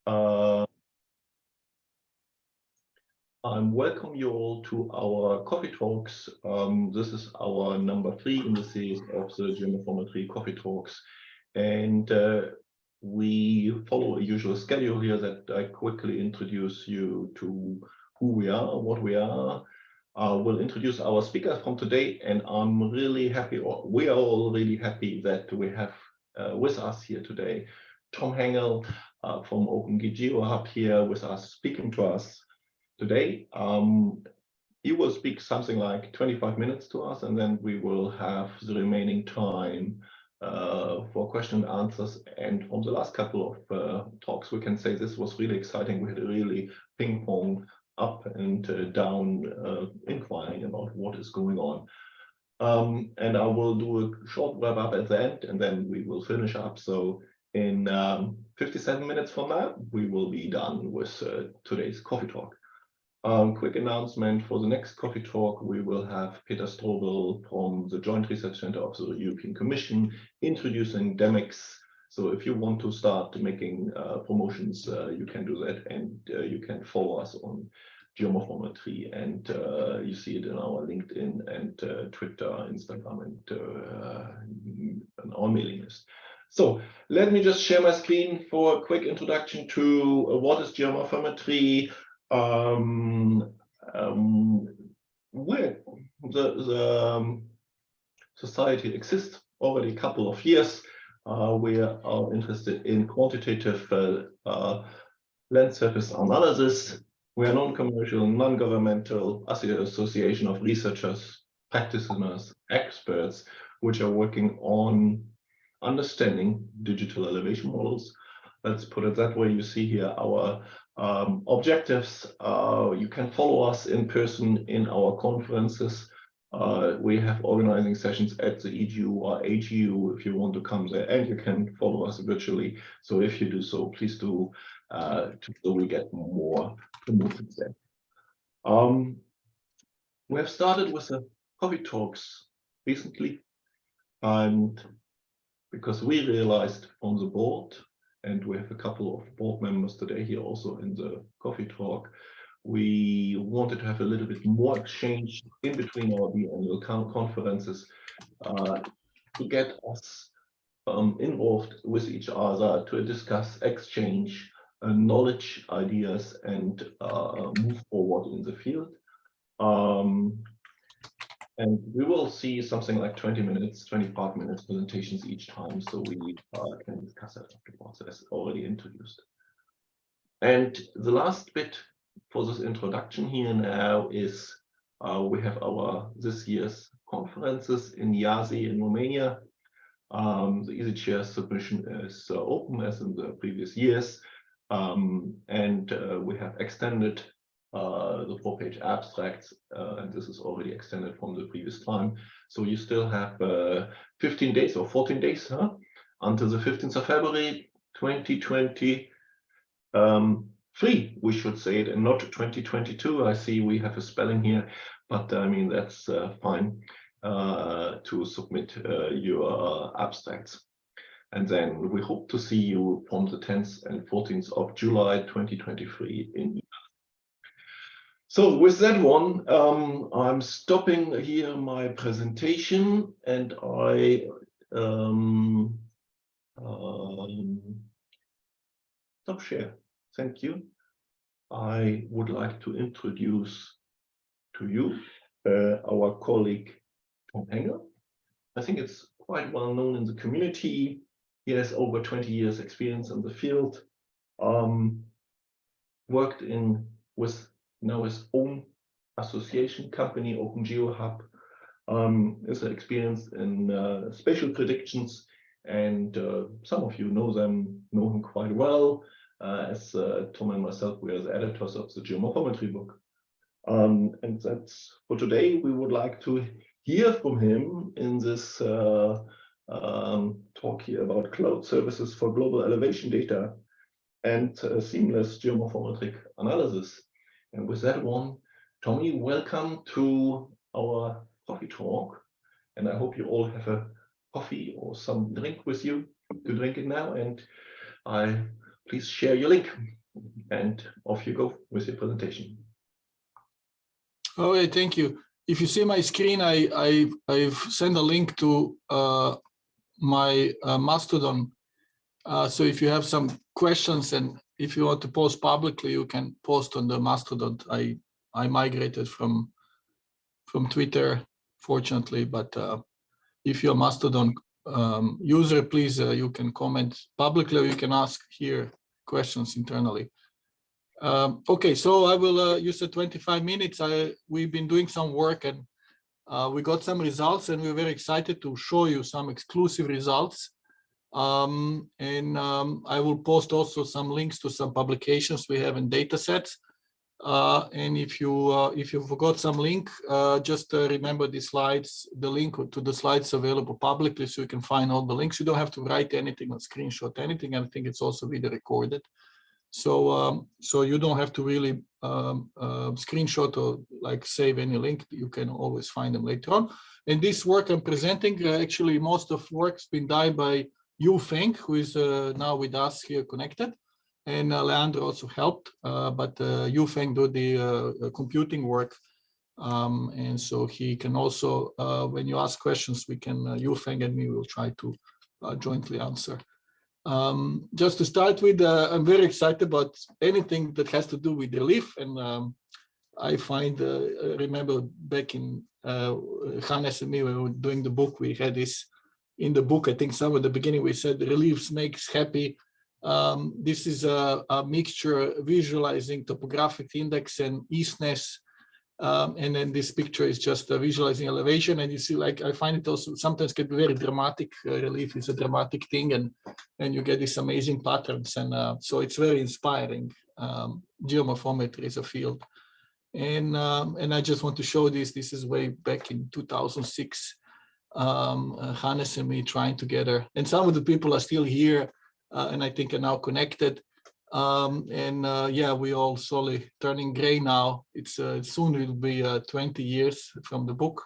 I welcome you all to our coffee talks. This is our number 3 in the series of the Geomorphometry Coffee Talks. And we follow a usual schedule here that I quickly introduce you to who we are, what we are. We'll introduce our speakers from today, and I'm really happy, or we are all really happy that we have with us here today Tom Hengel from OpenEO GeoHub here with us, speaking to us today. He will speak something like 25 minutes to us, and then we will have the remaining time for question and answers. And from the last couple of talks, we can say this was really exciting. We had a really ping pong up and down inquiring about what is going on. And I will do a short wrap up at the end, and then we will finish up. So in 57 minutes from now, we will be done with today's coffee talk. Quick announcement for the next coffee talk: we will have Peter Strobel from the Joint Research Center of the European Commission introducing DEMEX. So if you want to start making promotions, you can do that, and you can follow us on Geomorphometry, and you see it in our LinkedIn and Twitter, Instagram, and our mailing list. So let me just share my screen for a quick introduction to what is geomorphometry. Where the society exists already a couple of years. We are interested in quantitative land surface analysis. We are non-commercial, non-governmental association of researchers, practitioners, experts, which are working on understanding digital elevation models. Let's put it that way. You see here our objectives. You can follow us in person in our conferences. We have organizing sessions at the EGU or AGU if you want to come there, and you can follow us virtually. So if you do so, please do, so we get more promotions there. We have started with the coffee talks recently, and because we realized from the board, and we have a couple of board members today here also in the coffee talk, we wanted to have a little bit more exchange in between our biannual conferences to get us involved with each other, to discuss, exchange knowledge, ideas, and move forward in the field. And we will see something like 20 minutes, 25 minutes presentations each time, so we can discuss that afterwards, as already introduced. And the last bit for this introduction here now is we have our this year's conferences in Iași in Romania. The EasyChair submission is open as in the previous years, and we have extended the 4-page abstracts, and this is already extended from the previous time. So you still have 15 days or 14 days until the 15th of February 2023, we should say it, and not 2022. I see we have a spelling here, but I mean, that's fine to submit your abstracts. And then we hope to see you from the 10th and 14th of July 2023 in. So with that one, I'm stopping here my presentation, and I stop share. Thank you. I would like to introduce to you our colleague Tom Hengel. I think it's quite well known in the community. He has over 20 years experience in the field, worked with now his own association company, OpenEO GeoHub, is experienced in spatial predictions, and some of you know him quite well, as Tom and myself, we are the editors of the Geomorphometry book. And that's for today. We would like to hear from him in this talk here about cloud services for global elevation data and seamless geomorphometric analysis. And with that one, Tommy, welcome to our coffee talk. And I hope you all have a coffee or some drink with you to drink it now. And I please share your link, and off you go with your presentation. All right, thank you. If you see my screen, I've sent a link to my Mastodon. So if you have some questions and if you want to post publicly, you can post on the Mastodon. I migrated from Twitter, fortunately, but if you're a Mastodon user, please, you can comment publicly, or you can ask here questions internally. Okay, so I will use the 25 minutes. We've been doing some work, and we got some results, and we're very excited to show you some exclusive results. I will post also some links to some publications we have in datasets. And if you forgot some link, just remember the slides, the link to the slides available publicly, so you can find all the links. You don't have to write anything or screenshot anything. I think it's also video recorded. So you don't have to really screenshot or like save any link. You can always find them later on. And this work I'm presenting, actually most of work's been done by Yu Feng, who is now with us here connected. And Leandro also helped, but Yu Feng do the computing work. And so he can also, when you ask questions, we can, Yu Feng and me will try to jointly answer. Just to start with, I'm very excited about anything that has to do with relief. And I find, remember back in Hannes and me, when we were doing the book, we had this in the book, I think somewhere at the beginning, we said relief makes happy. This is a mixture visualizing topographic index and eastness. And then this picture is just visualizing elevation. And you see, like, I find it also sometimes can be very dramatic. Relief is a dramatic thing, and you get these amazing patterns. And so it's very inspiring. Geomorphometry is a field. And I just want to show this. This is way back in 2006. Hannes and me trying together. And some of the people are still here. And I think are now connected. Yeah, we all slowly turning gray now. It's soon it will be 20 years from the book.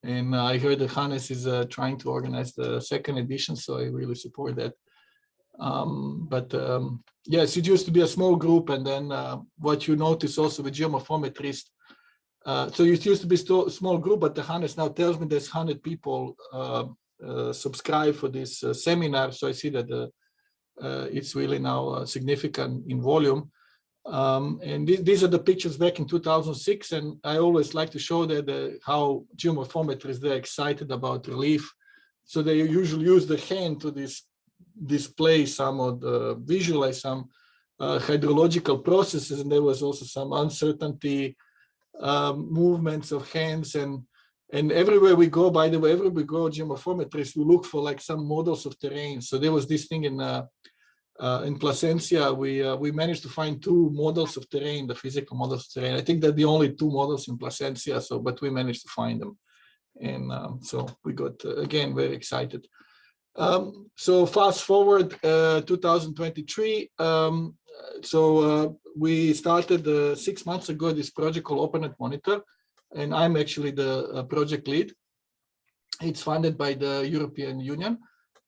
And I heard that Hannes is trying to organize the second edition, so I really support that. Yes, it used to be a small group, and then what you notice also with geomorphometrists, so it used to be a small group, but the Hannes now tells me there's 100 people subscribe for this seminar, so I see that it's really now significant in volume. And these are the pictures back in 2006, and I always like to show that how geomorphometrists, they're excited about relief. So they usually use the hand to display some of the, visualize some hydrological processes, and there was also some uncertainty movements of hands, and everywhere we go, by the way, everywhere we go, geomorphometrists, we look for like some models of terrain. So there was this thing in Plasencia, we managed to find 2 models of terrain, the physical models of terrain. I think that the only 2 models in Plasencia, so but we managed to find them, and so we got again very excited. So fast forward 2023. We started 6 months ago this project called OpenEO Monitor, and I'm actually the project lead. It's funded by the European Union,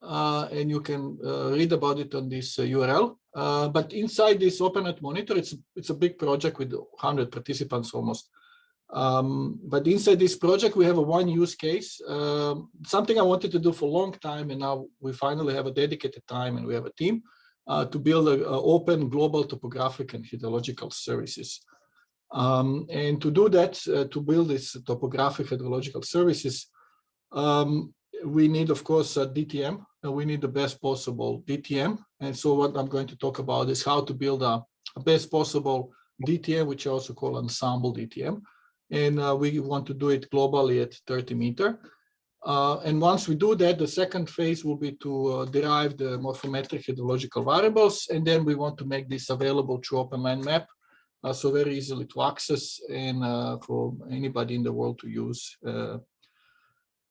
and you can read about it on this URL. But inside this OpenEO Monitor, it's a big project with 100 participants almost. But inside this project, we have a one use case, something I wanted to do for a long time, and now we finally have a dedicated time, and we have a team to build an open global topographic and hydrological services. And to do that, to build this topographic hydrological services, we need, of course, a DTM, and we need the best possible DTM. And so what I'm going to talk about is how to build a best possible DTM, which I also call ensemble DTM. And we want to do it globally at 30 meters. And once we do that, the second phase will be to derive the morphometric hydrological variables. And then we want to make this available through OpenLandMap, so very easily to access and for anybody in the world to use.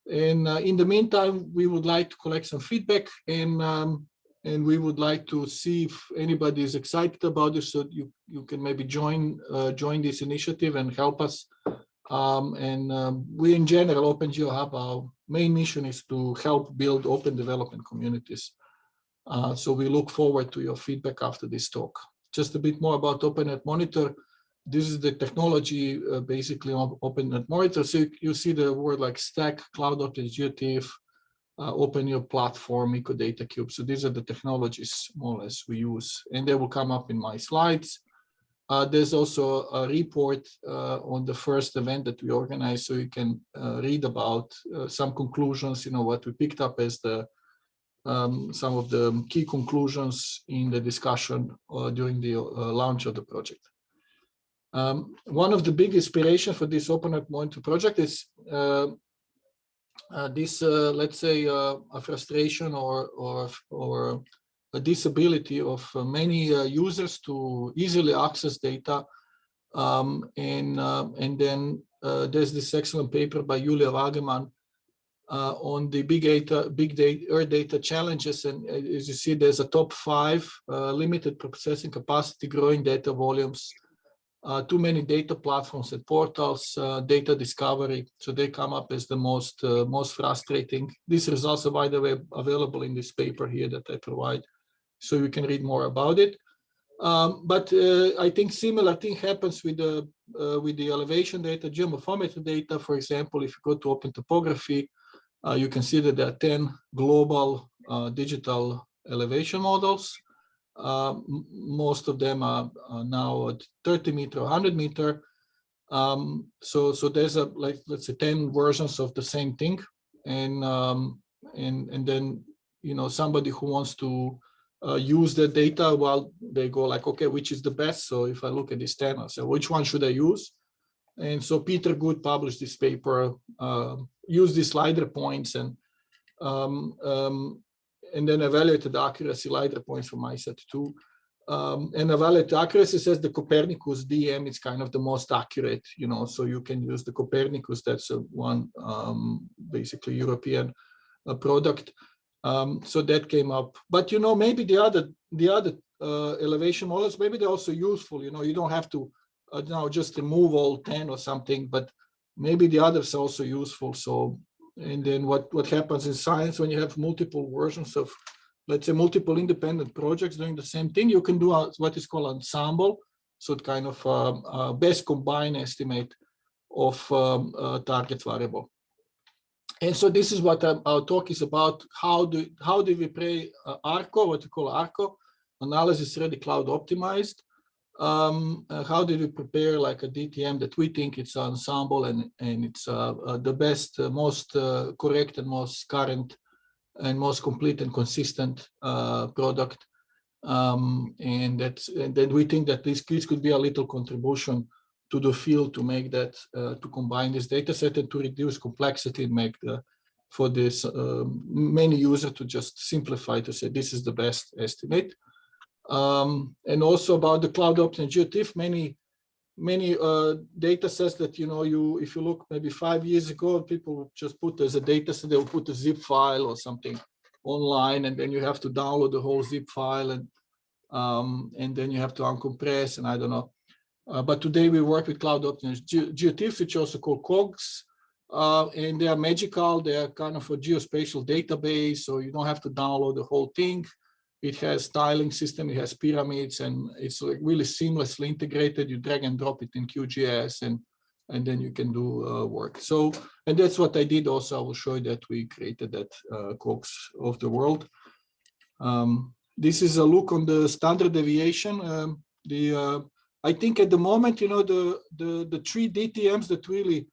In the meantime, we would like to collect some feedback, and we would like to see if anybody is excited about this, so you can maybe join this initiative and help us. We in general, OpenGeoHub, our main mission is to help build open development communities. So we look forward to your feedback after this talk. Just a bit more about OpenNet Monitor. This is the technology basically of OpenNet Monitor. So you see the word like stack, Cloud-Optimized GeoTIFF, OpenEO platform, EcoData Cube. So these are the technologies more or less we use, and they will come up in my slides. There's also a report on the first event that we organized, so you can read about some conclusions, what we picked up as the some of the key conclusions in the discussion during the launch of the project. One of the big inspiration for this OpenNet Monitor project is this, let's say, a frustration or a disability of many users to easily access data. And then there's this excellent paper by Julia Wagemann on the big data, Earth data challenges. And as you see, there's a top 5: limited processing capacity, growing data volumes, too many data platforms and portals, data discovery. So they come up as the most frustrating. These results are, by the way, available in this paper here that I provide, so you can read more about it. But I think similar thing happens with the elevation data, geomorphometry data. For example, if you go to Open Topography, you can see that there are 10 global digital elevation models. Most of them are now at 30 meter, 100 meter. So there's let's say 10 versions of the same thing, and then somebody who wants to use the data, well, they go like, okay, which is the best? So if I look at this 10, I say, which one should I use? And so Peter Good published this paper, used these LiDAR points and then evaluated the accuracy LiDAR points from ICESat-2. And evaluated accuracy says the Copernicus DM is kind of the most accurate, so you can use the Copernicus. That's one basically European product. So that came up, but maybe the other elevation models, maybe they're also useful. You don't have to now just remove all 10 or something, but maybe the others are also useful. So, and then what happens in science when you have multiple versions of, let's say, multiple independent projects doing the same thing, you can do what is called ensemble. So it kind of best combined estimate of target variable. And so this is what our talk is about. How do we play ARCO, what we call ARCO, analysis ready cloud optimized? How did we prepare like a DTM that we think it's an ensemble and it's the best, most correct and most current and most complete and consistent product? And then we think that this could be a little contribution to the field to make that, to combine this data set and to reduce complexity and make for this many users to just simplify to say this is the best estimate. And also about the Cloud-Optimized GeoTIFF, many data sets that, if you look maybe 5 years ago, people would just put as a data set, they'll put a zip file or something online, and then you have to download the whole zip file, and then you have to uncompress, and I don't know. But today we work with Cloud-Optimized GeoTIFFs, which are also called COGS, and they are magical. They are kind of a geospatial database, so you don't have to download the whole thing. It has tiling system, it has pyramids, and it's like really seamlessly integrated. You drag and drop it in QGIS, and then you can do work. So, and that's what I did also. I will show you that we created that COGS of the world. This is a look on the standard deviation. I think at the moment, the 3 DTMs that really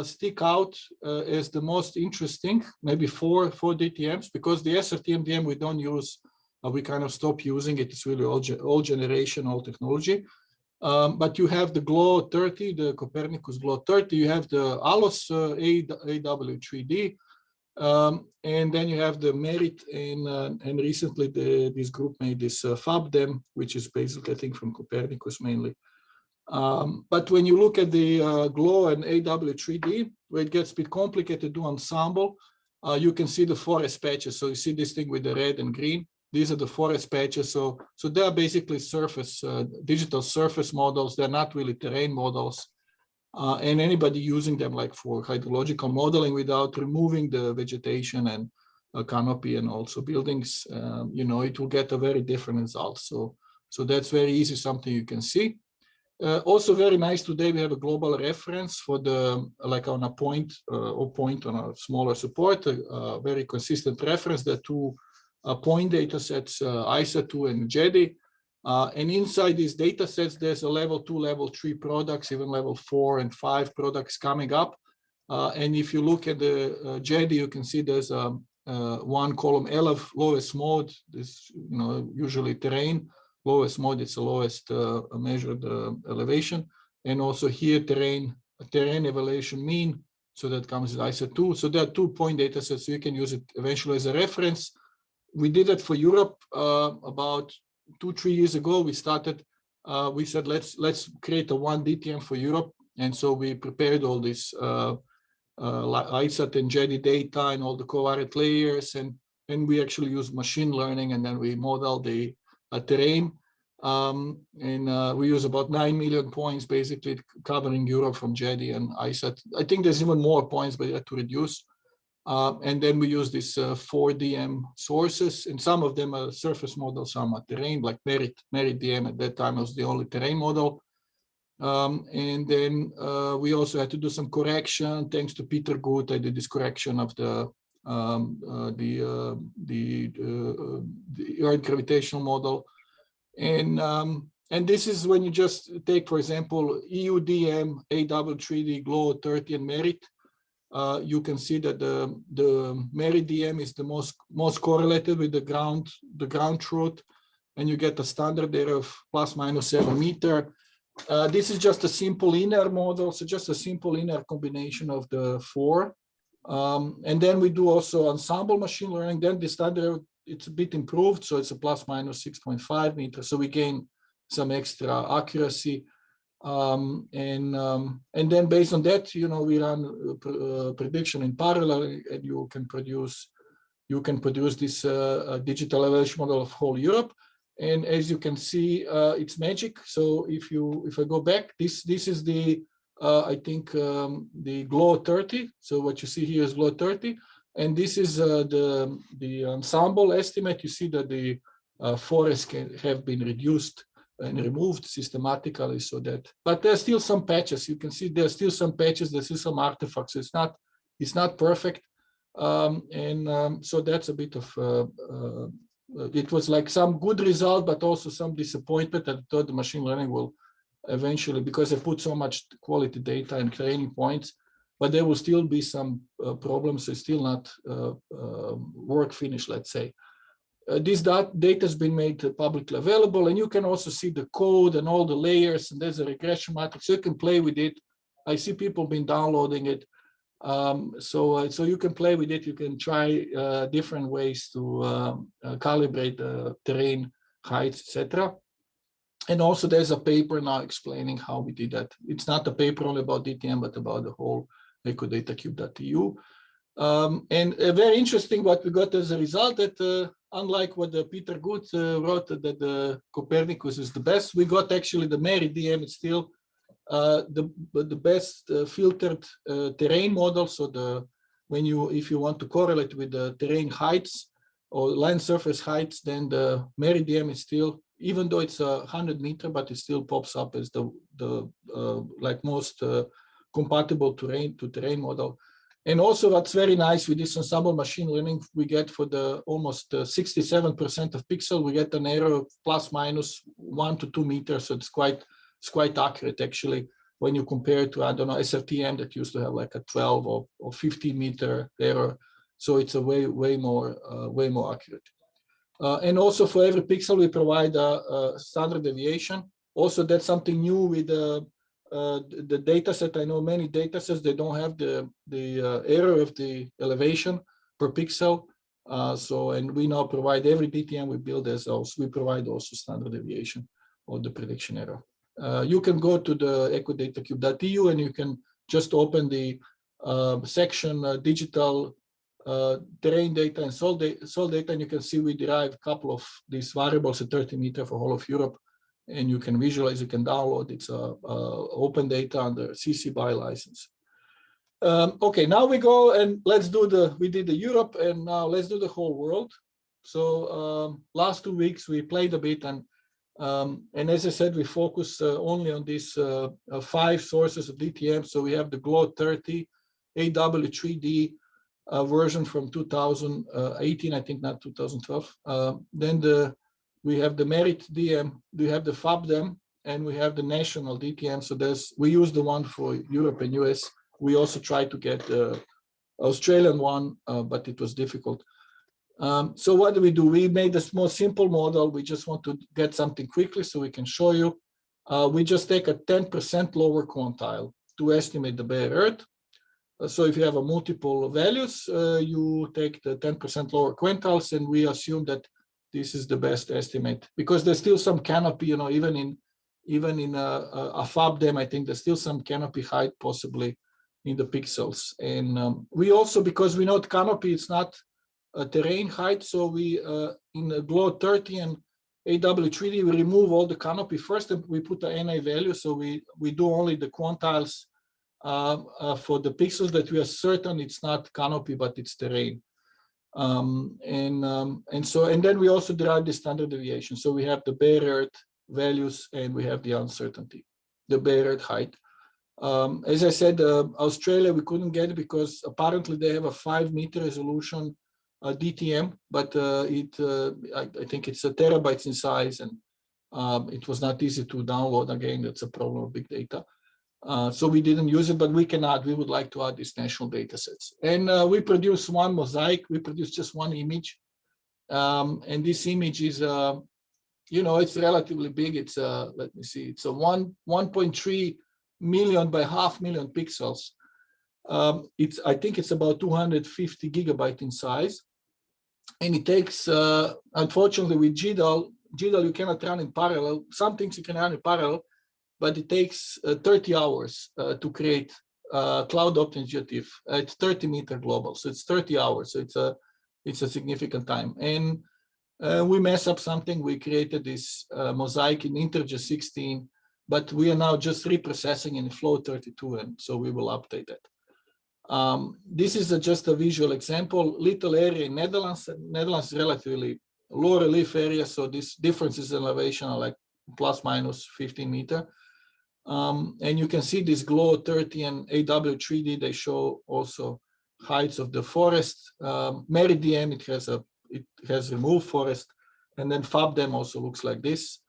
stick out as the most interesting, maybe four DTMs, because the SRT-MDM we don't use, we kind of stop using it. It's really old generation, old technology. But you have the GLO-30, the Copernicus GLO-30, you have the ALOS AW3D, and then you have the MERIT, and recently this group made this FABDEM, which is basically, I think, from Copernicus mainly. But when you look at the GLO and AW3D, where it gets a bit complicated to do ensemble, you can see the forest patches. So you see this thing with the red and green. These are the forest patches. So they are basically surface, digital surface models. They're not really terrain models. And anybody using them like for hydrological modeling without removing the vegetation and canopy and also buildings, you know, it will get a very different result. So that's very easy, something you can see. Also very nice today, we have a global reference for the, like on a point or point on a smaller support, a very consistent reference, the two point data sets, ICESat-2 and GEDI. And inside these data sets, there's a level 2, level 3 products, even level 4 and 5 products coming up. And if you look at the GEDI, you can see there's one column LF, lowest mode, this, you know, usually terrain. Lowest mode, it's the lowest measured elevation. And also here, terrain elevation mean. So that comes with ICESat-2. So there are 2 point data sets, so you can use it eventually as a reference. We did it for Europe about 2-3 years ago. We started, we said, let's create a 1 DTM for Europe. And so we prepared all this ICESat and GEDI data and all the covariate layers. And we actually use machine learning, and then we model the terrain. We use about 9 million points, basically covering Europe from GEDI and ICESat. I think there's even more points, but you have to reduce. And then we use these 4 DM sources, and some of them are surface models, some are terrain, like MERITDEM at that time was the only terrain model. And then we also had to do some correction. Thanks to Peter Good, I did this correction of the Earth gravitational model. And this is when you just take, for example, EUDM, AW3D, GLO-30 and MERIT. You can see that the MERITDEM is the most correlated with the ground truth, and you get a standard there of ±7 meter. This is just a simple linear model, so just a simple linear combination of the 4. And then we do also ensemble machine learning. Then the standard, it's a bit improved, so it's a ±6.5 meters. So we gain some extra accuracy. And then based on that, you know, we run prediction in parallel, and you can produce this digital elevation model of whole Europe. And as you can see, it's magic. So if I go back, this is the I think the GLO-30. So what you see here is GLO-30, and this is the ensemble estimate. You see that the forests have been reduced and removed systematically, so that. But there's still some patches. You can see there's still some patches. There's still some artifacts. It's not perfect, so that's a bit of. It was like some good result, but also some disappointment. I thought the machine learning will eventually, because I put so much quality data and training points, but there will still be some problems. It's still not work finished, let's say. This data has been made publicly available, and you can also see the code and all the layers, and there's a regression matrix, so you can play with it. I see people been downloading it. So you can play with it. You can try different ways to calibrate the terrain, heights, etc. And also there's a paper now explaining how we did that. It's not a paper only about DTM, but about the whole EcoDataCube.eu. And very interesting what we got as a result, that unlike what Peter Good wrote, that the Copernicus is the best, we got actually the MERITDEM. It's still the best filtered terrain model. So if you want to correlate with the terrain heights or land surface heights, then the MERITDEM is still, even though it's 100 meter, but it still pops up as the like most compatible terrain model. And also what's very nice with this ensemble machine learning, we get for the almost 67% of pixel, we get an error of ±1 to 2 meters. So it's quite accurate actually when you compare it to, I don't know, SRTM that used to have like a 12 or 15 meter error. So it's a way more accurate. And also for every pixel we provide a standard deviation. Also that's something new with the data set. I know many data sets, they don't have the error of the elevation per pixel. And we now provide every DTM we build as also, we provide also standard deviation or the prediction error. You can go to the EcoDataCube.eu and you can just open the section digital terrain data and soil data, and you can see we derive a couple of these variables at 30 meter for whole of Europe, and you can visualize, you can download. It's open data under CC BY license. Okay, now we go and let's do we did the Europe, and now let's do the whole world. So last 2 weeks we played a bit, and as I said, we focus only on these 5 sources of DTM. So we have the GLO-30 AW3D version from 2018, I think, not 2012. Then we have the MERITDEM, we have the FABDEM, and we have the national DTM. So we use the one for Europe and US. We also tried to get the Australian one, but it was difficult. So what do? We made a more simple model. We just want to get something quickly so we can show you. We just take a 10% lower quantile to estimate the bare Earth. So if you have a multiple values, you take the 10% lower quantiles, and we assume that this is the best estimate, because there's still some canopy, you know, even in a FABDEM, I think there's still some canopy height possibly in the pixels. And we also, because we know the canopy, it's not a terrain height, so we in the GLO-30 and AW3D, we remove all the canopy first, and we put the NA value. So we do only the quantiles for the pixels that we are certain it's not canopy, but it's terrain. And then we also derive the standard deviation. So we have the bare Earth values, and we have the uncertainty, the bare Earth height. As I said, Australia we couldn't get because apparently they have a 5-meter resolution DTM, but I think it's a terabytes in size, and it was not easy to download. Again, that's a problem of big data. So we didn't use it, but we can add. We would like to add these national data sets. And we produce one mosaic. We produce just one image, and this image is, you know, it's relatively big. It's let me see. It's a 1.3 million by 500,000 pixels. I think it's about 250 gigabyte in size, and it takes. Unfortunately, with GDAL you cannot run in parallel. Some things you can run in parallel, but it takes 30 hours to create Cloud-Optimized GeoTIFF. It's 30-meter global, so it's 30 hours. So it's a significant time. And we mess up something. We created this mosaic in integer 16, but we are now just reprocessing in flow 32, and so we will update it. This is just a visual example. Little area in Netherlands. Netherlands is relatively low relief area, so these differences in elevation are like plus minus 15 meter. And you can see this GLO-30 and AW3D. They show also heights of the forest. MERITDEM, it has removed forest, and then FABDEM also looks like this.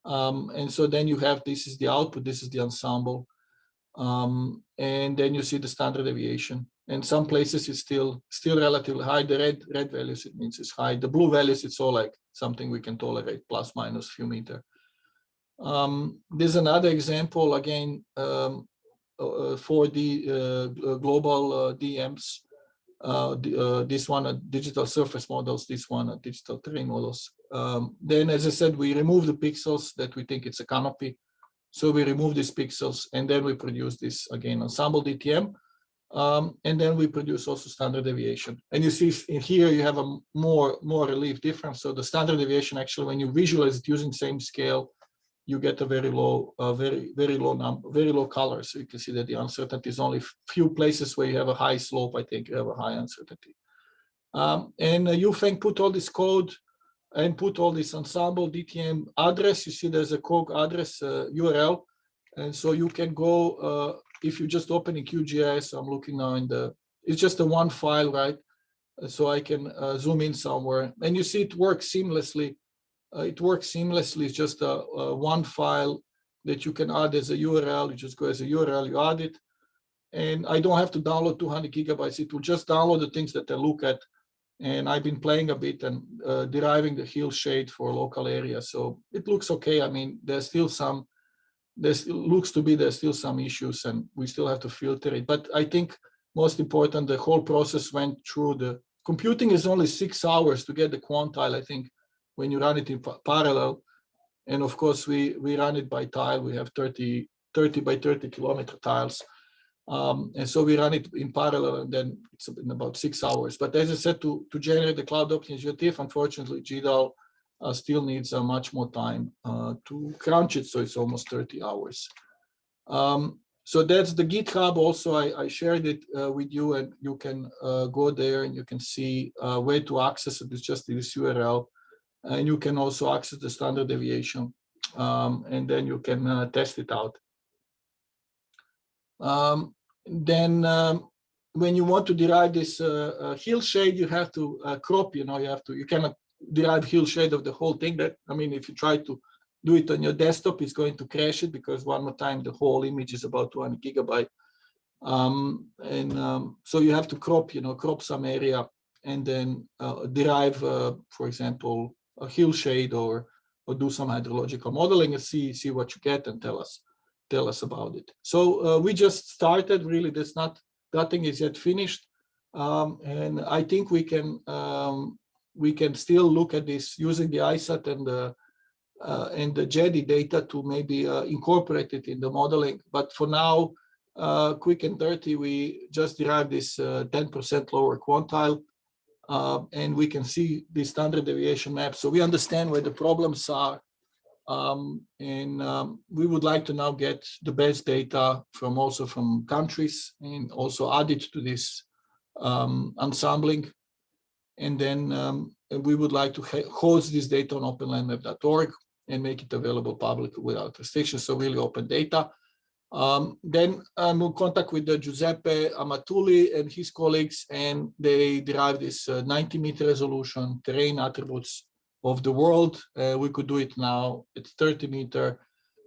And so then you have, this is the output, this is the ensemble, and then you see the standard deviation. And some places it's still relatively high. The red values, it means it's high. The blue values, it's all like something we can tolerate, plus minus few meter. There's another example again for the global DMs. This one digital surface models, this one digital terrain models. Then, as I said, we remove the pixels that we think it's a canopy. So we remove these pixels, and then we produce this again ensemble DTM, and then we produce also standard deviation. And you see in here you have a more relief difference. So the standard deviation, actually, when you visualize it using same scale, you get a very low, very low color. So you can see that the uncertainty is only few places where you have a high slope. I think you have a high uncertainty. And Yufeng put all this code and put all this ensemble DTM address. You see there's a code address URL, and so you can go if you just open in QGIS. I'm looking now it's just a one file, right? So I can zoom in somewhere, and you see it works seamlessly. It's just a one file that you can add as a URL. You just go as a URL, you add it, and I don't have to download 200 gigabytes. It will just download the things that I look at. And I've been playing a bit and deriving the hill shade for local areas. So it looks okay. I mean, there's still some issues, and we still have to filter it. But I think most important, the whole process went through. The computing is only 6 hours to get the quantile, I think, when you run it in parallel. And of course, we run it by tile. We have 30 by 30 kilometer tiles. And so we run it in parallel, and then it's in about 6 hours. But as I said, to generate the Cloud-Optimized GeoTIFF, unfortunately, GDAL still needs much more time to crunch it, so it's almost 30 hours. So that's the GitHub. Also, I shared it with you, and you can go there and you can see where to access it. It's just this URL, and you can also access the standard deviation, and then you can test it out. When you want to derive this hill shade, you have to crop. You cannot derive hill shade of the whole thing. That, I mean, if you try to do it on your desktop, it's going to crash it, because one more time the whole image is about 200 gigabyte. So you have to crop some area, and then derive, for example, a hill shade, or do some hydrological modeling and see what you get, and tell us about it. So we just started. Really, nothing is yet finished, and I think we can still look at this using the ICESat and the GEDI data to maybe incorporate it in the modeling. But for now, quick and dirty, we just derived this 10% lower quantile, and we can see the standard deviation map. So we understand where the problems are, and we would like to now get the best data also from countries, and also add it to this ensembling. And then we would like to host this data on openlandmap.org and make it available publicly without restrictions, so really open data. Then I'm in contact with Giuseppe Amatulli and his colleagues, and they derived this 90-meter resolution terrain attributes of the world. We could do it now at 30-meter,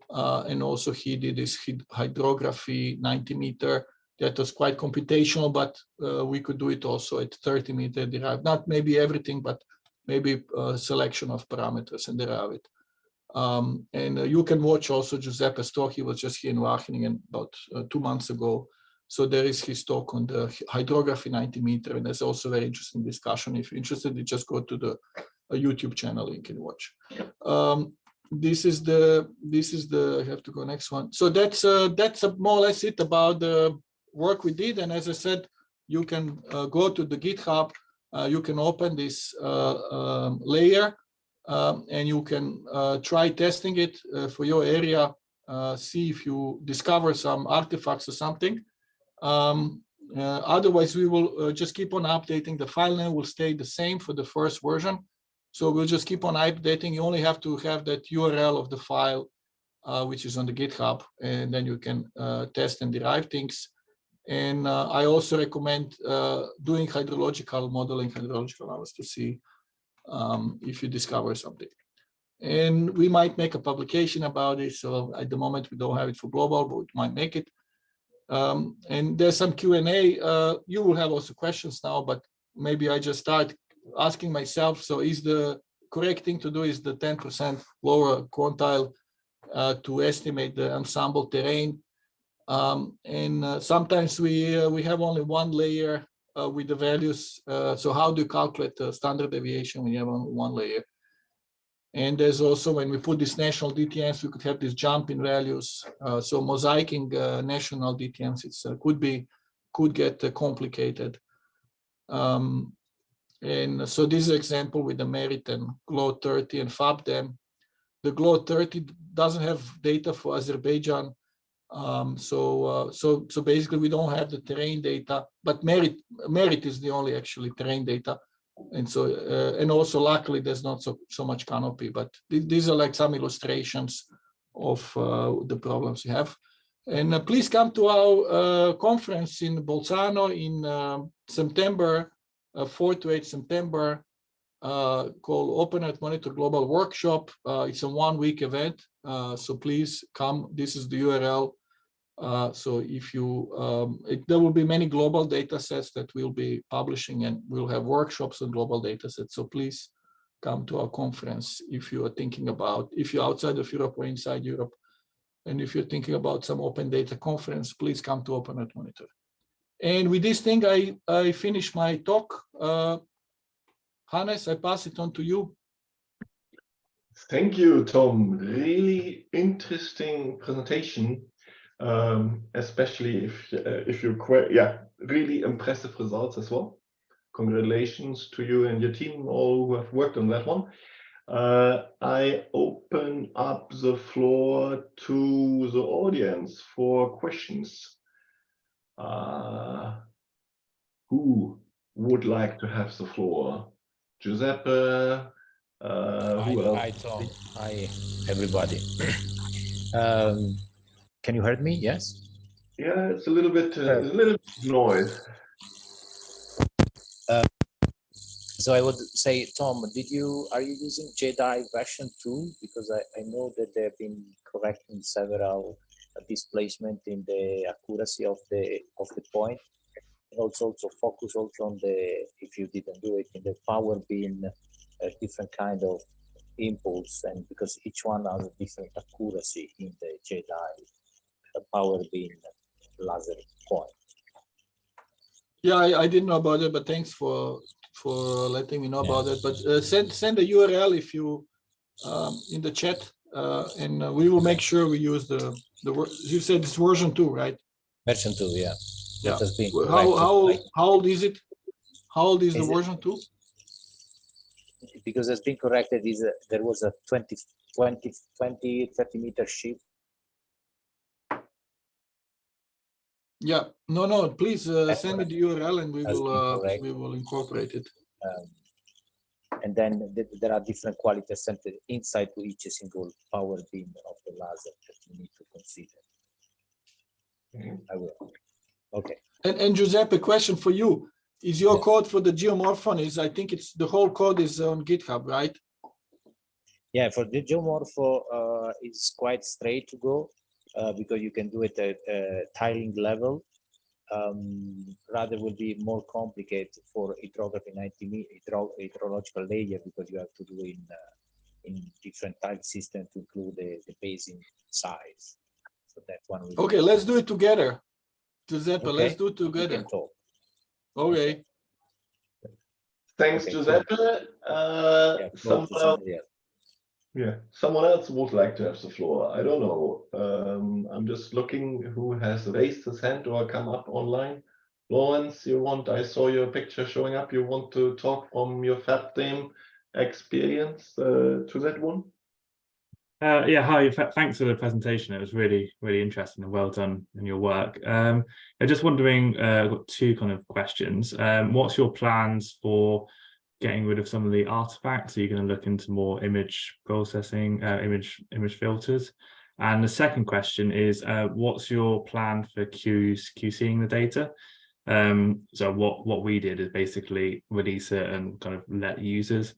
and also he did this hydrography 90-meter. That was quite computational, but we could do it also at 30-meter derived. Not maybe everything, but maybe a selection of parameters and derive it. And you can watch also Giuseppe's talk. He was just here in Wageningen about 2 months ago. So there is his talk on the hydrography 90-meter, and there's also a very interesting discussion. If you're interested, you just go to the YouTube channel, you can watch. This is the I have to go next one. So that's more or less it about the work we did. And as I said, you can go to the GitHub, you can open this layer, and you can try testing it for your area, see if you discover some artifacts or something. Otherwise, we will just keep on updating. The file name will stay the same for the first version. So we'll just keep on updating. You only have to have that URL of the file, which is on the GitHub, and then you can test and derive things. And I also recommend doing hydrological modeling, hydrological analysis, to see if you discover something. And we might make a publication about it. So at the moment, we don't have it for global, but we might make it. And there's some Q&A. You will have also questions now, but maybe I just start asking myself, so is the correct thing to do is the 10% lower quantile to estimate the ensemble terrain? And sometimes we have only one layer with the values. So how do you calculate the standard deviation when you have only one layer? And there's also, when we put these national DTMs, we could have this jump in values. So mosaicing national DTMs, could get complicated. And so this is an example with the MERITDEM, GLO-30 and FABDEM. The GLO-30 doesn't have data for Azerbaijan. So basically we don't have the terrain data, but MERIT is the only actually terrain data. And so, and also luckily there's not so much canopy, but these are like some illustrations of the problems you have. And please come to our conference in Bolzano in September, 4 to 8 September, called Open Earth Monitor Global Workshop. It's a 1-week event, so please come. This is the URL. So if you, there will be many global data sets that we'll be publishing, and we'll have workshops on global data sets. So please come to our conference if you are thinking about, if you're outside of Europe or inside Europe. And if you're thinking about some open data conference, please come to Open Earth Monitor. And with this thing, I finish my talk. Hannes, I pass it on to you. Thank you, Tom. Really interesting presentation, especially if you really impressive results as well. Congratulations to you and your team, all who have worked on that one. I open up the floor to the audience for questions. Who would like to have the floor? Giuseppe? Who else? Hi, Tom. Hi, everybody. Can you hear me? Yes? Yeah, it's a little bit noise. So I would say, Tom, are you using GEDI version 2? Because I know that they've been correcting several displacement in the accuracy of the point. Also focus also on the, if you didn't do it, in the power beam, different kind of impulse, and because each one has a different accuracy in the GEDI power beam laser point. Yeah, I didn't know about it, but thanks for letting me know about it. But send the URL if you in the chat, and we will make sure we use the you said it's version 2, right? Version 2, yeah. Yeah. Has been how old is it? How old is the version 2? Because it's been corrected. There was a 30 meter shift. Yeah, no, please send me the URL and we will incorporate it. And then there are different quality centered inside to each single power beam of the laser that you need to consider. I will. Okay. And Giuseppe, question for you. Is your code for the geomorpho I think it's the whole code is on GitHub, right? Yeah, for the geomorpho it's quite straight to go because you can do it at tiling level. Rather will be more complicated for hydrography 90 hydrological layer because you have to do in different tile system to include the basin size. So that one. Okay, let's do it together, Giuseppe. Okay. Let's do it together. Okay. Thanks, Giuseppe. Someone else would like to have the floor. I don't know. I'm just looking who has raised his hand or come up online. Lawrence, I saw your picture showing up. You want to talk from your FabDem experience to that one? Yeah, hi. Thanks for the presentation. It was really, really interesting and well done in your work. I'm just wondering, I've got two kind of questions. What's your plans for getting rid of some of the artifacts? Are you going to look into more image processing, image filters? And the second question is, what's your plan for QCing the data? So what we did is basically release it and kind of let users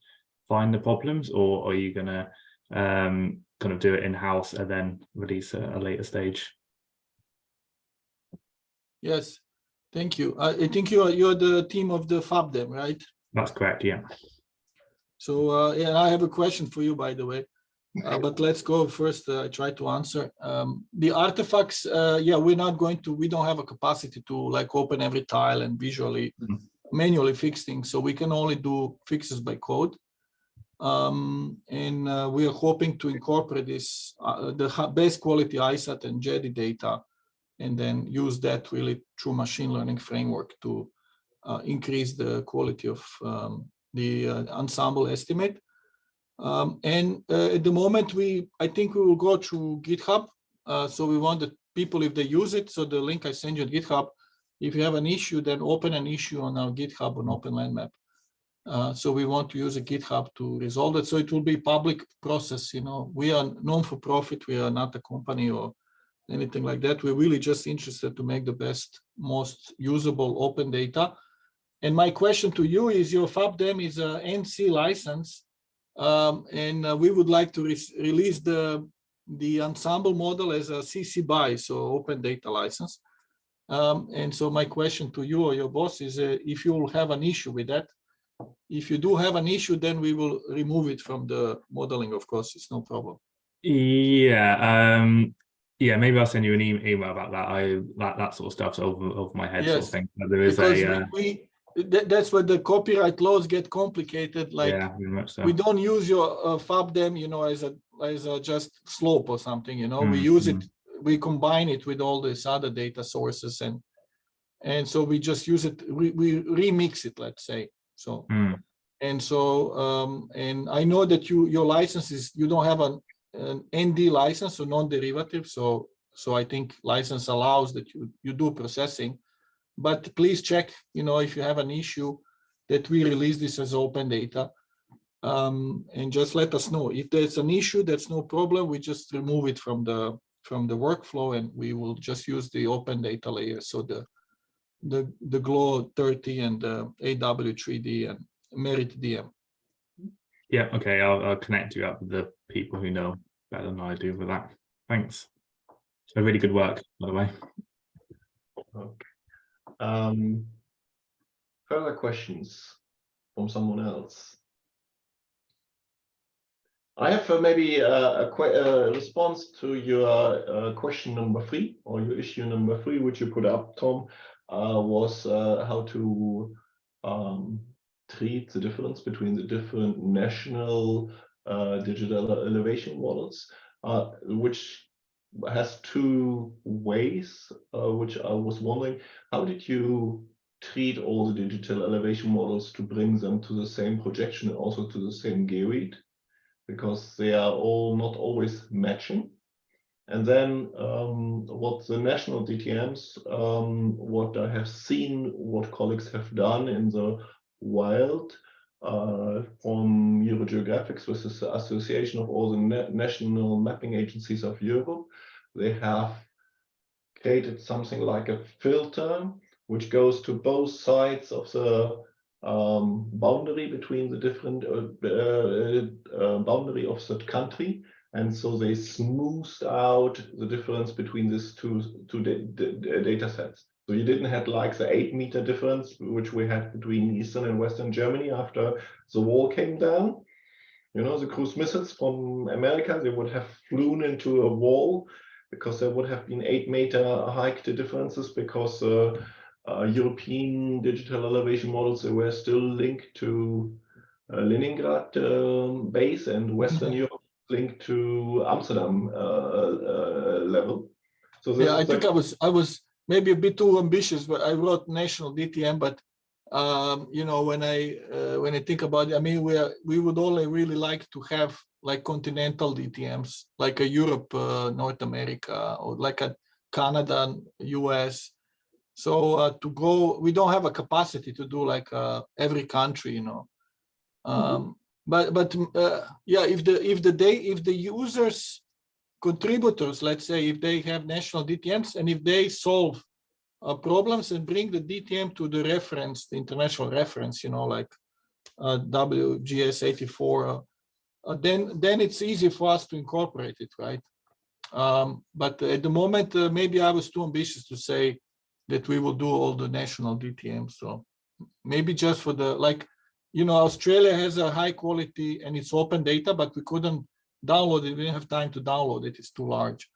find the problems, or are you going to kind of do it in-house and then release at a later stage? Yes, thank you. I think you're the team of the FabDem, right? That's correct, yeah. So yeah, I have a question for you, by the way. But let's go first. I try to answer. The artifacts, yeah, we don't have a capacity to like open every tile and visually, manually fix things. So we can only do fixes by code. And we are hoping to incorporate this, the best quality ICESat and GEDI data, and then use that really through machine learning framework to increase the quality of the ensemble estimate. And at the moment, I think we will go through GitHub. So we want the people, if they use it, so the link I send you on GitHub, if you have an issue, then open an issue on our GitHub on OpenLandMap. So we want to use a GitHub to resolve it. So it will be public process. You know, we are non-for-profit. We are not a company or anything like that. We're really just interested to make the best, most usable open data. And my question to you is, your FabDem is a NC license, and we would like to release the ensemble model as a CC BY, so open data license. And so my question to you or your boss is, if you will have an issue with that. If you do have an issue, then we will remove it from the modeling. Of course, it's no problem. Yeah, yeah. Maybe I'll send you an email about that. That sort of stuff's over my head. Yes, sort of thing. But there is that's where the copyright laws get complicated. Like, yeah, very much so. We don't use your FabDem, you know, as a just slope or something. You know, we use it. We combine it with all these other data sources, and so we just use it. We remix it, let's say. So, And so, and I know that your license is, you don't have an ND license, so non-derivative. So I think license allows that you do processing, but please check, if you have an issue, that we release this as open data, and just let us know. If there's an issue, that's no problem. We just remove it from the workflow, and we will just use the open data layer. So the GLO-30 and the AW3D and MERITDEM. Yeah, okay, I'll connect you up with the people who know better than I do with that. Thanks. So really good work, by the way. Okay. Further questions from someone else? I have maybe a response to your question number 3, or your issue number 3, which you put up, Tom, was how to treat the difference between the different national digital elevation models, which has 2 ways, which I was wondering, how did you treat all the digital elevation models to bring them to the same projection and also to the same geoid? Because they are all not always matching. And then what the national DTMs, what I have seen, what colleagues have done in the wild from Eurogeographics, which is the association of all the national mapping agencies of Europe, they have created something like a filter which goes to both sides of the boundary between the different boundary of that country, and so they smoothed out the difference between these two data sets. So you didn't have like the 8-meter difference which we had between Eastern and Western Germany after the wall came down. The cruise missiles from America, they would have flown into a wall because there would have been 8-meter hike differences, because European digital elevation models, they were still linked to Leningrad base, and Western Europe linked to Amsterdam level. So yeah, I think I was maybe a bit too ambitious, but I wrote national DTM. But when I think about it, I mean, we would only really like to have like continental DTMs, like a Europe, North America, or like a Canada, US. So to go, we don't have a capacity to do like every country, But yeah, if the users, contributors, let's say, if they have national DTMs and if they solve problems and bring the DTM to the reference, the international reference, like WGS 84, then it's easy for us to incorporate it, right? But at the moment, maybe I was too ambitious to say that we will do all the national DTMs. So maybe just for the, Australia has a high quality and it's open data, but we couldn't download it. We didn't have time to download it. It's too large.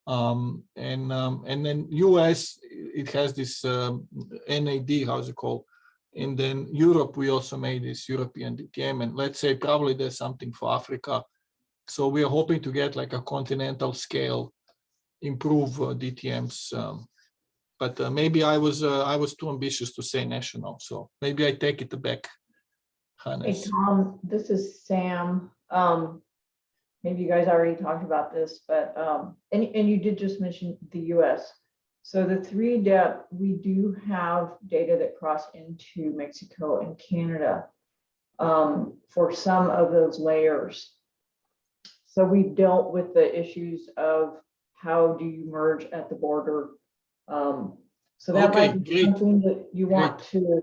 And then US, it has this NAD, how's it called? And then Europe, we also made this European DTM. And let's say probably there's something for Africa. So we are hoping to get like a continental scale, improve DTMs. But maybe I was too ambitious to say national. So maybe I take it back. Hannes. Hey, Tom, this is Sam. Maybe you guys already talked about this, but and you did just mention the US. So the 3-depth, we do have data that cross into Mexico and Canada for some of those layers. So we dealt with the issues of how do you merge at the border. So that might be something that you want to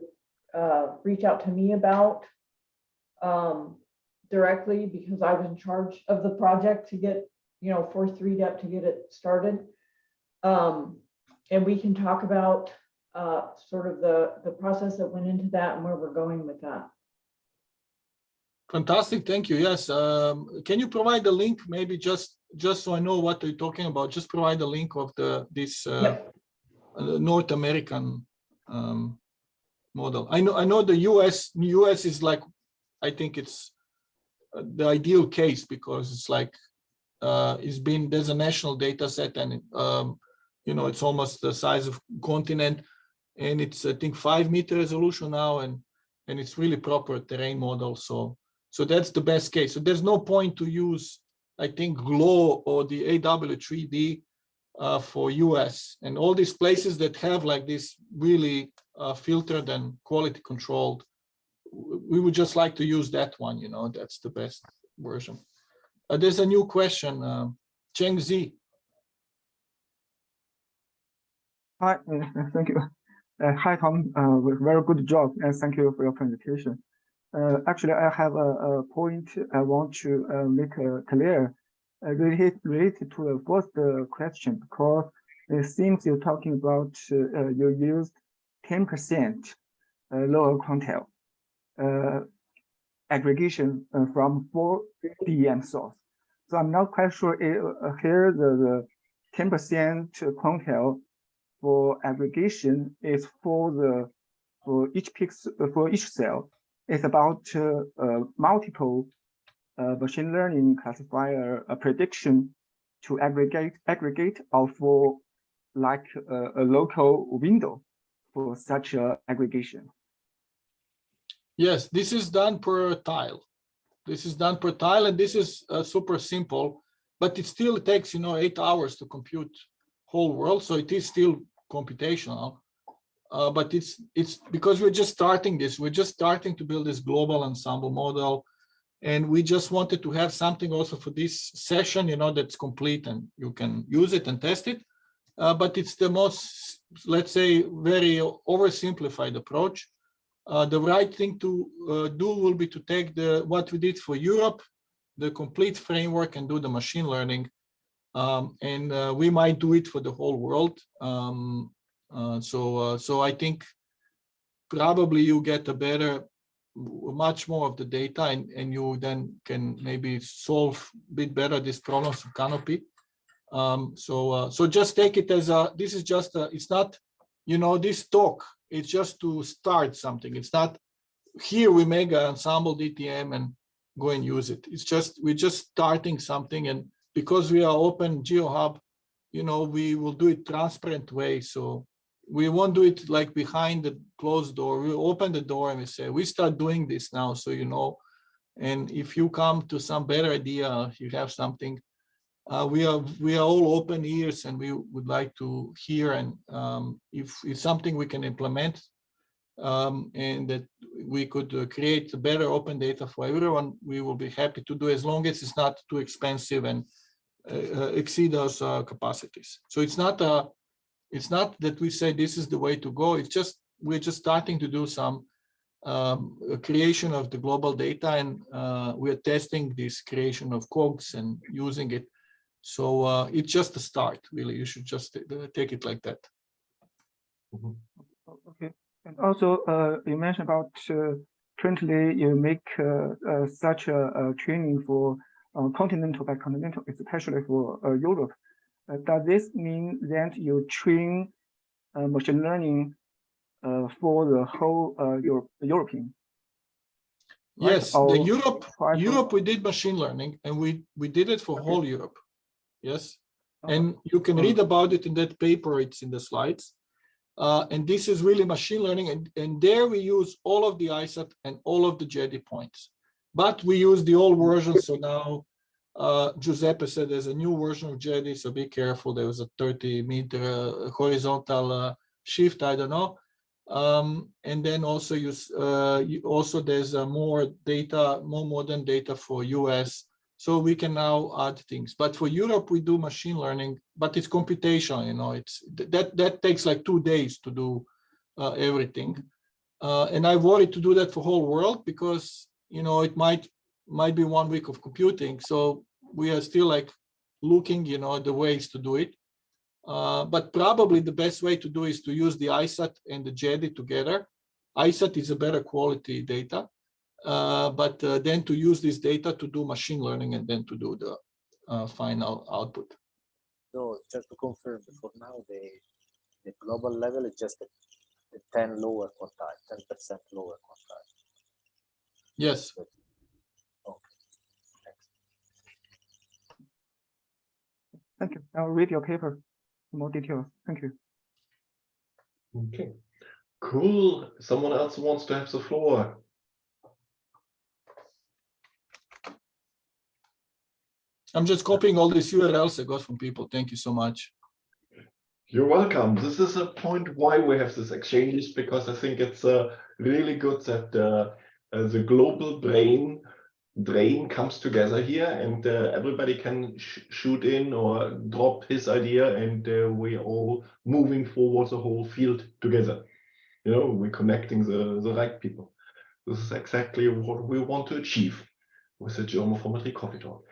reach out to me about directly, because I was in charge of the project to get, for 3-depth to get it started. And we can talk about sort of the process that went into that and where we're going with that. Fantastic, thank you. Yes, can you provide the link, maybe just so I know what you're talking about? Just provide the link of this North American model. I know the US is like, I think it's the ideal case, because it's like there's a national data set, and it's almost the size of continent, and it's I think 5-meter resolution now, and and it's really proper terrain model. So that's the best case. So there's no point to use, I think, GLO or the AW3D for US and all these places that have like this really filtered and quality controlled. We would just like to use that one, you know, that's the best version. There's a new question, Cheng Zi. Hi, thank you. Hi, Tom. Very good job, and thank you for your presentation. Actually, I have a point I want to make clear related to the first question, because it seems you're talking about you used 10% lower quantile aggregation from 4 DTM source. So I'm not quite sure here the 10% quantile for aggregation is for each cell. It's about multiple machine learning classifier prediction to aggregate or for like a local window for such aggregation. Yes, this is done per tile. This is done per tile, and this is super simple, but it still takes, you know, 8 hours to compute whole world. So it is still computational, but it's because we're just starting this. We're just starting to build this global ensemble model, and we just wanted to have something also for this session, you know, that's complete and you can use it and test it. But it's the most, let's say, very oversimplified approach. The right thing to do will be to take what we did for Europe, the complete framework, and do the machine learning. And we might do it for the whole world. So I think probably you get a better, much more of the data, and you then can maybe solve a bit better these problems of canopy. So just take it as this is just it's not, you know, this talk, it's just to start something. It's not here we make an ensemble DTM and go and use it. It's just, we're just starting something, and because we are open GeoHub, you know, we will do it transparent way. So we won't do it like behind the closed door. We open the door and we say, we start doing this now, so you know. And if you come to some better idea, if you have something, we are all open ears, and we would like to hear. And if it's something we can implement, and that we could create better open data for everyone, we will be happy to do, as long as it's not too expensive and exceed those capacities. So it's not that we say this is the way to go. It's just we're just starting to do some creation of the global data, and we're testing this creation of cogs and using it. So it's just a start, really. You should just take it like that. Mhm. Okay. And also, you mentioned about currently you make such a training for continental by continental, especially for Europe. Does this mean that you train machine learning for the whole European? Right? Yes, Or Europe we did machine learning, and we did it for whole Europe. Yes, and you can read about it in that paper. It's in the slides. And this is really machine learning, and there we use all of the ICESat and all of the GEDI points, but we use the old version. So now Giuseppe said there's a new version of GEDI, so be careful. There was a 30-meter horizontal shift, I don't know. And then also there's more data, more modern data for US. So we can now add things, but for Europe we do machine learning, but it's computational. You know, it's that takes like 2 days to do everything, and I worried to do that for whole world, because you know it might be 1 week of computing. So we are still like looking, you know, the ways to do it. But probably the best way to do is to use the ICESat and the GEDI together. ICESat is a better quality data. But then to use this data to do machine learning, and then to do the final output. So just to confirm, for now the global level is just the 10 lower quantile, 10% lower quantile. Yes. Okay. Thanks. Thank you. I'll read your paper for more details. Thank you. Okay. Cool. Someone else wants to have the floor. I'm just copying all these URLs I got from people. Thank you so much. You're welcome. This is a point why we have this exchanges, because I think it's really good that the global brain drain comes together here, and everybody can shoot in or drop his idea, and we're all moving forward the whole field together. You know, we're connecting the right people. This is exactly what we want to achieve with the Geomorphometry Coffee Talk.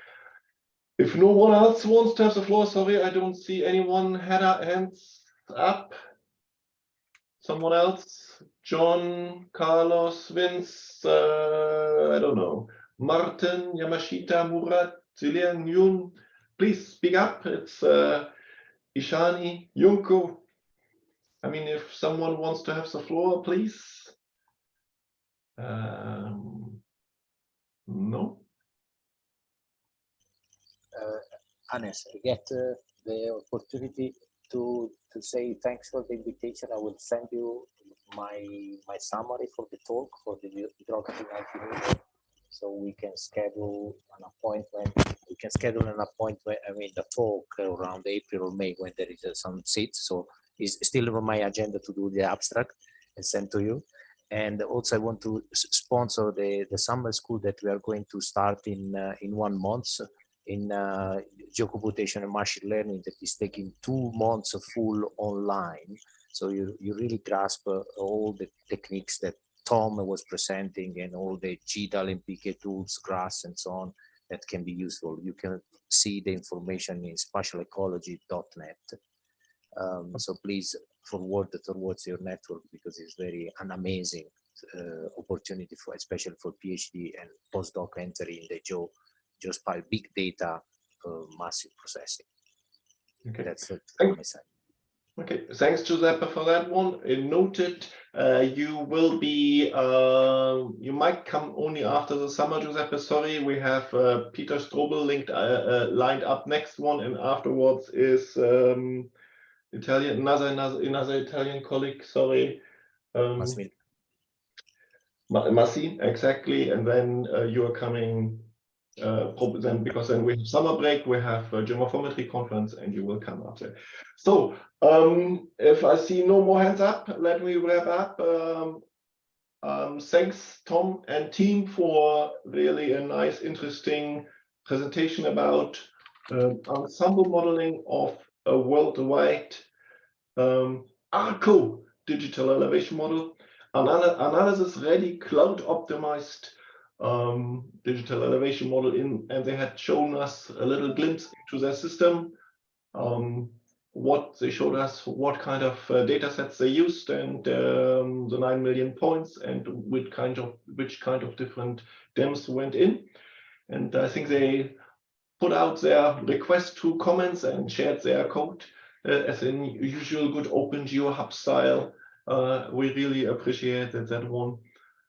If no one else wants to have the floor, sorry, I don't see anyone hands up. Someone else? John, Carlos, Vince, I don't know. Martin, Yamashita, Murat, Zilian, Yun, please speak up. It's Ishani, Junko. I mean, if someone wants to have the floor, please. No. Hannes, I get the opportunity to say thanks for the invitation. I will send you my summary for the talk for the hydrography 19, so we can schedule an appointment. We can schedule an appointment. I mean, the talk around April or May when there is some seats. So it's still on my agenda to do the abstract and send to you. And also, I want to sponsor the summer school that we are going to start in 1 month. In geocomputation and machine learning, that is taking 2 months of full online. So you really grasp all the techniques that Tom was presenting and all the GDAL and PK tools, GRASS and so on, that can be useful. You can see the information in spatialecology.net. So please forward it towards your network, because it's an amazing opportunity for, especially for PhD and postdoc entry in the geospatial big data, massive processing. Okay, that's it from my side. Okay, thanks Giuseppe for that one. Noted. You will be, you might come only after the summer, Giuseppe. Sorry, we have Peter Strobel lined up next one, and afterwards is Italian, another Italian colleague. Sorry, Massi, exactly. And then you are coming. Then, because then we have summer break, we have a Geomorphometry conference, and you will come after. So if I see no more hands up, let me wrap up. Thanks Tom and team for really a nice, interesting presentation about ensemble modeling of a worldwide ARCO digital elevation model, analysis ready, cloud optimized digital elevation model and they had shown us a little glimpse into their system, what they showed us, what kind of data sets they used, and the 9 million points, and which kind of different DTMs went in. And I think they put out their request to comments and shared their code as in usual good OpenGeo hub style. We really appreciate that one.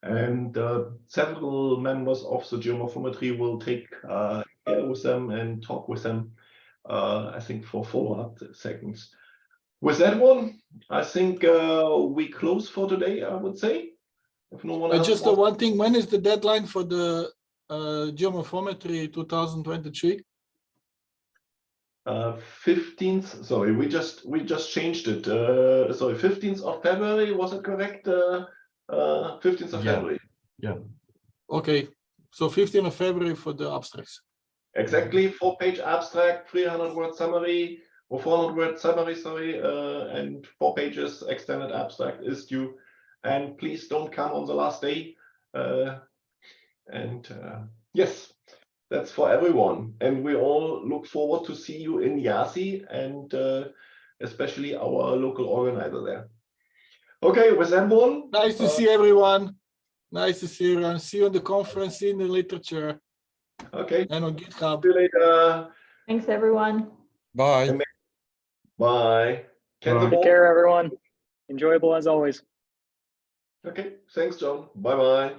And several members of the Geomorphometry will take care with them and talk with them, I think, for follow-up seconds. With that one, I think we close for today, I would say. If no one else just the one thing, when is the deadline for the Geomorphometry 2023? 15th, sorry, we just changed it. Sorry, 15th of February, was it correct? 15th of February. Yeah. Okay, so 15th of February for the abstracts. Exactly, 4-page abstract, 300-word summary, or 400-word summary, sorry, and 4 pages extended abstract is due. And please don't come on the last day. Yes, that's for everyone. And we all look forward to see you in Yasi, and especially our local organizer there. Okay, with that one. Nice to see everyone. Nice to see everyone. See you on the conference, see you in the literature. Okay. And on GitHub. See you later. Thanks, everyone. Bye. Bye. Take care, everyone. Enjoyable as always. Okay, thanks, John. Bye-bye.